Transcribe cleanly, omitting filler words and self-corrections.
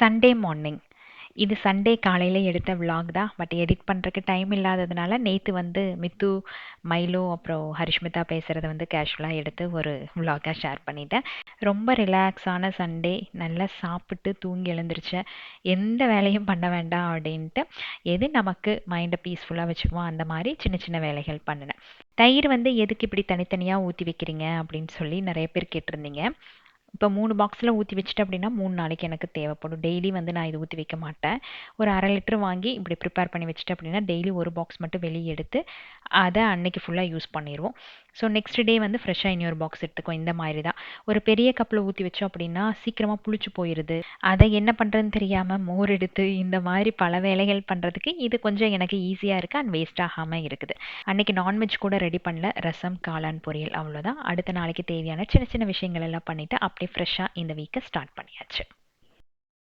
Sunday morning. இது Sunday காலையில எடுத்த விலாக் தான். பட் எடிட் பண்ணுறக்கு டைம் இல்லாததுனால நேற்று வந்து மித்து, மைலு அப்புறம் ஹரிஷ்மிதா பேசுகிறத வந்து கேஷுவலாக எடுத்து ஒரு விலாகாக ஷேர் பண்ணிட்டேன். ரொம்ப ரிலாக்ஸான சண்டே. நல்லா சாப்பிட்டு தூங்கி எழுந்திரிச்சேன். எந்த வேலையும் பண்ண வேண்டாம் அப்படின்ட்டு எது நமக்கு மைண்டை பீஸ்ஃபுல்லாக வச்சுக்குமோ அந்த மாதிரி சின்ன சின்ன வேலைகள் பண்ணினேன். தயிர் வந்து எதுக்கு இப்படி தனித்தனியாக ஊற்றி வைக்கிறீங்க அப்படின்னு சொல்லி நிறைய பேர் கேட்டிருந்தீங்க. இப்போ 3 பாக்ஸில் ஊற்றி வச்சுட்டு அப்படின்னா 3 நாளைக்கு எனக்கு தேவைப்படும். டெய்லி வந்து நான் இது ஊற்றி வைக்க மாட்டேன். ஒரு 1/2 லிட்டர் வாங்கி இப்படி ப்ரிப்பேர் பண்ணி வச்சுட்டு அப்படின்னா டெய்லி ஒரு பாக்ஸ் மட்டும் வெளியே எடுத்து அதை அன்னைக்கு ஃபுல்லாக யூஸ் பண்ணிடுவோம். ஸோ நெக்ஸ்ட் டே வந்து ஃப்ரெஷ்ஷாக இன்னொரு பாக்ஸ் எடுத்துக்கும். இந்த மாதிரி தான். ஒரு பெரிய கப்பில் ஊற்றி வச்சோம் அப்படின்னா சீக்கிரமாக புளிச்சு போயிடுது. அதை என்ன பண்ணுறதுன்னு தெரியாமல் மோர் எடுத்து இந்த மாதிரி பல வேலைகள் பண்ணுறதுக்கு இது கொஞ்சம் எனக்கு ஈஸியாக இருக்குது அண்ட் வேஸ்ட் ஆகாமல் இருக்குது. அன்னைக்கு நான்வெஜ் கூட ரெடி பண்ணல. ரசம், காளான் பொரியல் அவ்வளோதான். அடுத்த நாளைக்கு தேவையான சின்ன சின்ன விஷயங்கள் எல்லாம் பண்ணிவிட்டு அப்படியே ஃப்ரெஷ்ஷாக இந்த வீக்கை ஸ்டார்ட் பண்ணியாச்சு.